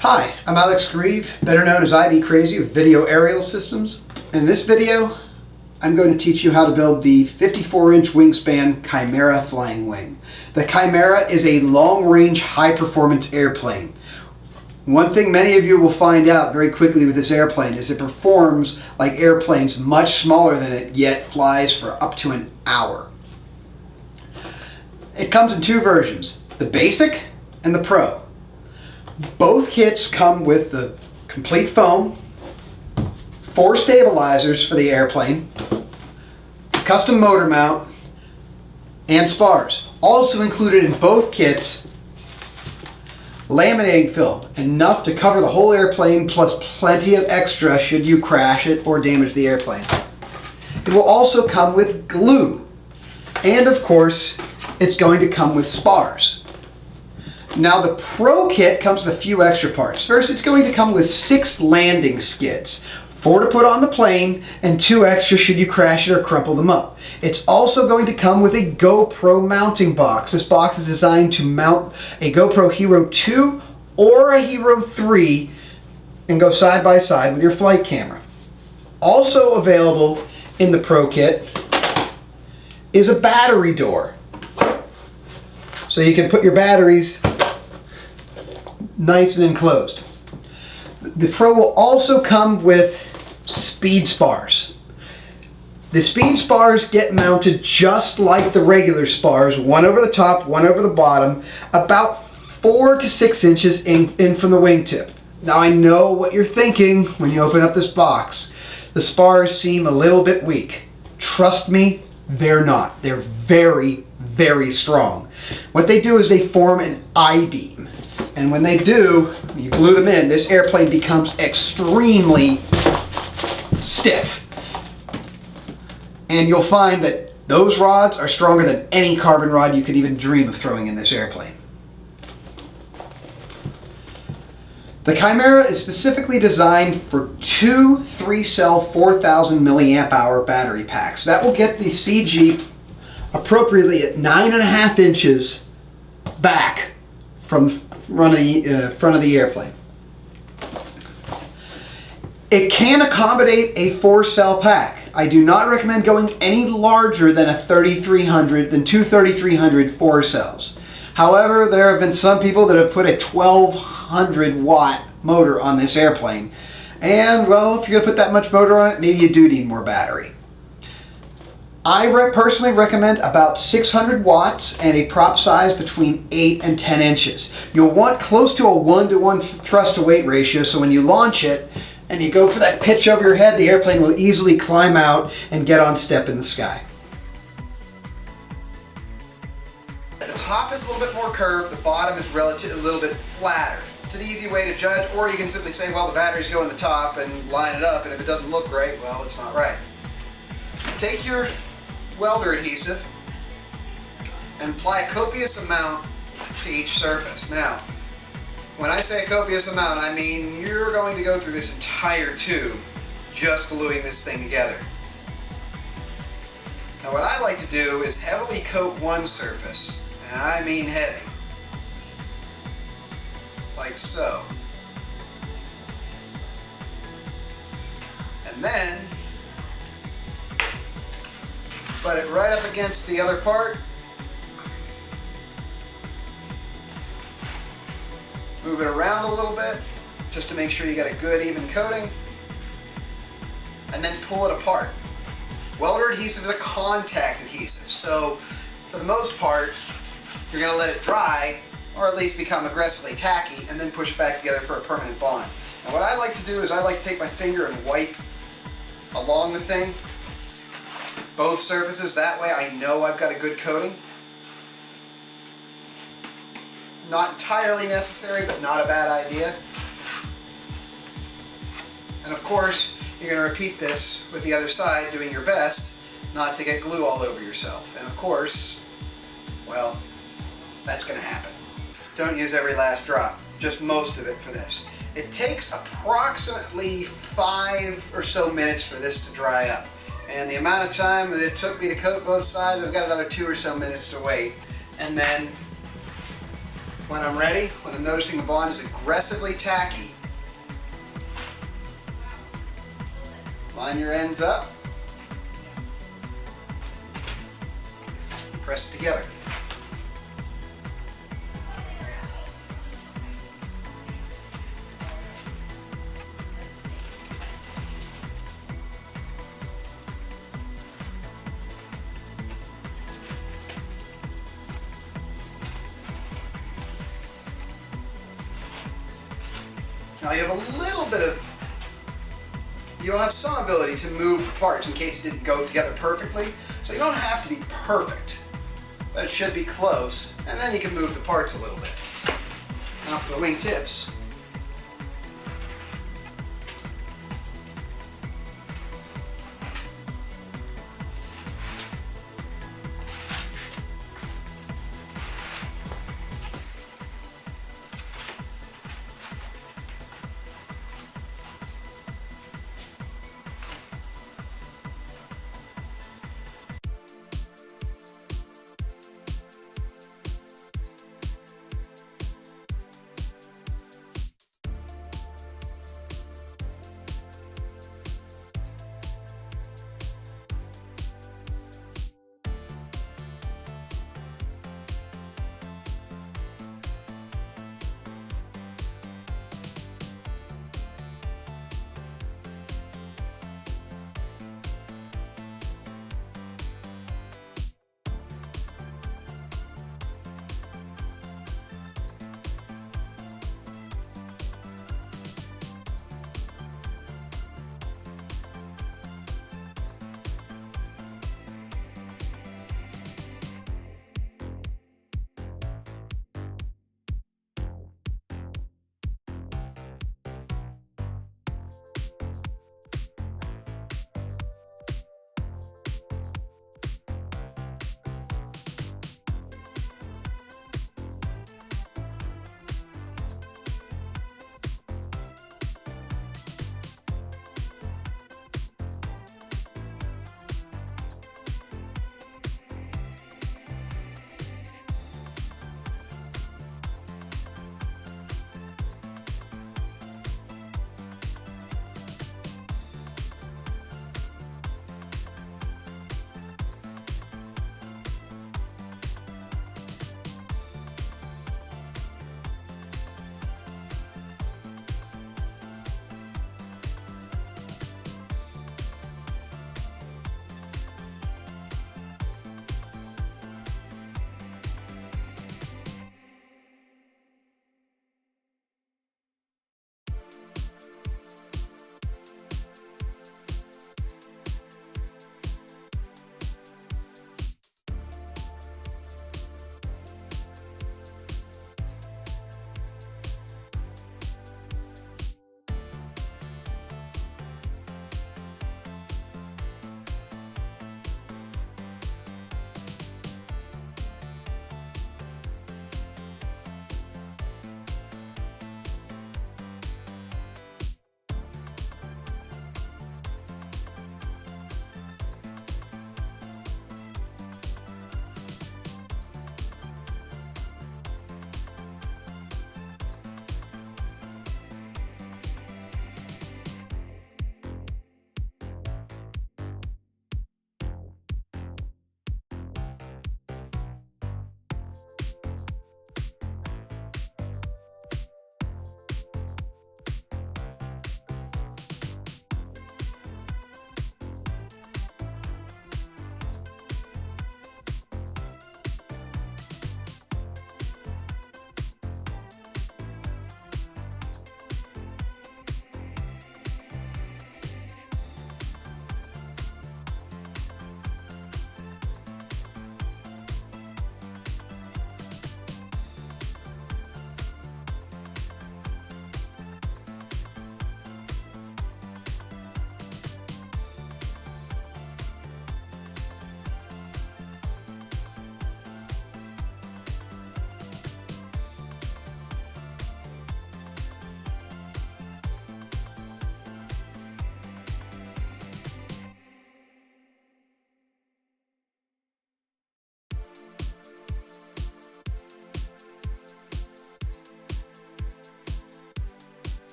Hi, I'm Alex Grieve, better known as IB Crazy with Video Aerial Systems. In this video, I'm going to teach you how to build the 54-inch wingspan Chimera flying wing. The Chimera is a long-range, high-performance airplane. One thing many of you will find out very quickly with this airplane is it performs like airplanes much smaller than it, yet flies for up to an hour. It comes in two versions, the Basic and the Pro. Both kits come with the complete foam, 4 stabilizers for the airplane, custom motor mount, and spars. Also included in both kits, laminating film, enough to cover the whole airplane plus plenty of extra should you crash it or damage the airplane. It will also come with glue, and of course it's going to come with spars. Now the Pro kit comes with a few extra parts. First, it's going to come with 6 landing skids, 4 to put on the plane and 2 extra should you crash it or crumple them up. It's also going to come with a GoPro mounting box. This box is designed to mount a GoPro Hero 2 or a Hero 3 and go side by side with your flight camera. Also available in the Pro kit is a battery door. So you can put your batteries nice and enclosed. The Pro will also come with speed spars. The speed spars get mounted just like the regular spars, one over the top, one over the bottom, about 4 to 6 inches in from the wingtip. Now I know what you're thinking when you open up this box. The spars seem a little bit weak. Trust me, they're not. They're very, very strong. What they do is they form an I-beam. And when they do, you glue them in, this airplane becomes extremely stiff. And you'll find that those rods are stronger than any carbon rod you could even dream of throwing in this airplane. The Chimera is specifically designed for 2 3-cell 4,000 milliamp hour battery packs. That will get the CG appropriately at 9.5 inches back from front of the airplane. It can accommodate a 4-cell pack. I do not recommend going any larger than two 3300 4 cells. However, there have been some people that have put a 1200 watt motor on this airplane. And well, if you're going to put that much motor on it, maybe you do need more battery. I personally recommend about 600 watts and a prop size between 8 and 10 inches. You'll want close to a 1-to-1 thrust to weight ratio, so when you launch it and you go for that pitch over your head, the airplane will easily climb out and get on step in the sky. The top is a little bit more curved, the bottom is relatively a little bit flatter. It's an easy way to judge, or you can simply say, well, the batteries go in the top and line it up, and if it doesn't look right, well, it's not right. Take your welder adhesive and apply a copious amount to each surface. Now, when I say a copious amount, I mean you're going to go through this entire tube just gluing this thing together. Now what I like to do is heavily coat one surface, and I mean heavy, like so. And then butt it right up against the other part. Move it around a little bit just to make sure you get a good even coating. And then pull it apart. Welder adhesive is a contact adhesive, so for the most part you're going to let it dry or at least become aggressively tacky and then push it back together for a permanent bond. Now what I like to do is I like to take my finger and wipe along the thing, both surfaces, that way I know I've got a good coating. Not entirely necessary, but not a bad idea. And of course, you're going to repeat this with the other side, doing your best not to get glue all over yourself. And of course, well, that's going to happen. Don't use every last drop, just most of it for this. It takes approximately 5 or so minutes for this to dry up. And the amount of time that it took me to coat both sides, I've got another 2 or so minutes to wait. And then When I'm ready, when I'm noticing the bond is aggressively tacky, line your ends up, press it together. Now you have a little bit of, you'll have some ability to move the parts in case it didn't go together perfectly. So you don't have to be perfect, but it should be close. And then you can move the parts a little bit. Now for the wing tips.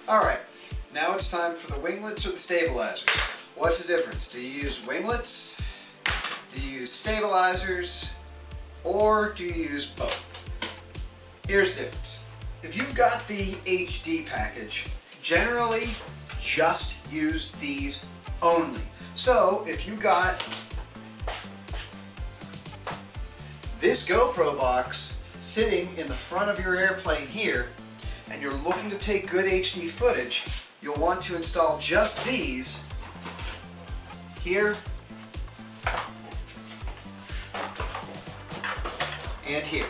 Alright, now it's time for the winglets or the stabilizers. What's the difference? Do you use winglets? Do you use stabilizers? Or do you use both? Here's the difference. If you've got the HD package, generally just use these only. So if you got this GoPro box sitting in the front of your airplane here, and you're looking to take good HD footage, you'll want to install just these here and here.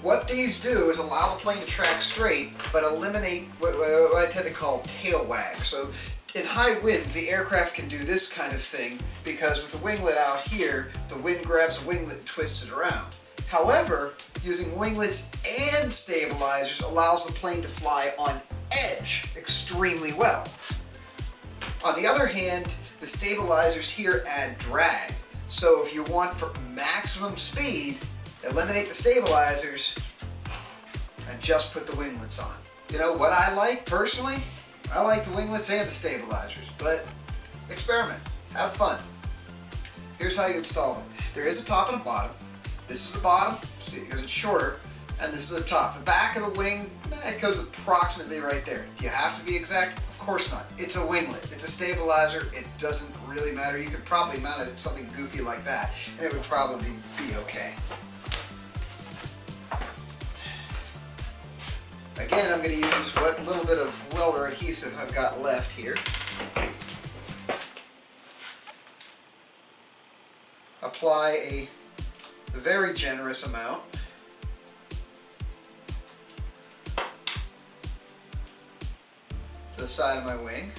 What these do is allow the plane to track straight, but eliminate what I tend to call tail wag. So in high winds, the aircraft can do this kind of thing because with the winglet out here, the wind grabs the winglet and twists it around. However, using winglets and stabilizers allows the plane to fly on edge extremely well. On the other hand, the stabilizers here add drag. So if you want for maximum speed, eliminate the stabilizers and just put the winglets on. You know what I like personally? I like the winglets and the stabilizers, but experiment, have fun. Here's how you install them. There is a top and a bottom. This is the bottom, see, because it's shorter, and this is the top. The back of the wing, it goes approximately right there. Do you have to be exact? Of course not. It's a winglet. It's a stabilizer. It doesn't really matter. You could probably mount it something goofy like that, and it would probably be okay. Again, I'm going to use what little bit of welder adhesive I've got left here. Apply a very generous amount. To the side of my wing.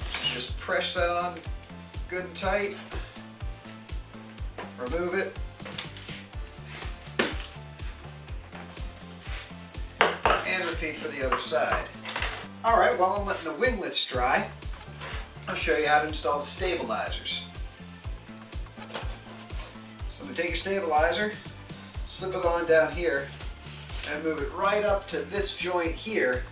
Just press that on good and tight. Remove it. And repeat for the other side. Alright, while I'm letting the winglets dry, I'll show you how to install the stabilizers. So take your stabilizer, slip it on down here, and move it right up to this joint here.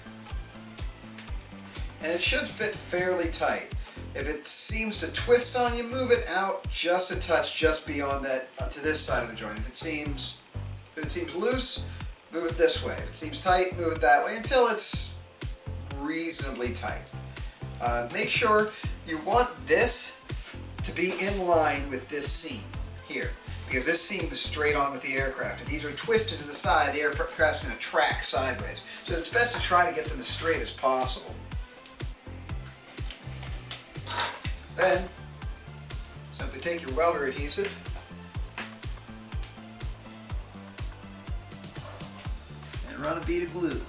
And it should fit fairly tight. If it seems to twist on you, move it out just a touch, just beyond that, to this side of the joint. If it seems loose, move it this way. If it seems tight, move it that way until it's reasonably tight. Make sure you want this to be in line with this seam here, because this seam is straight on with the aircraft. If these are twisted to the side, the aircraft's going to track sideways. So it's best to try to get them as straight as possible. Then, simply take your welder adhesive and run a bead of glue.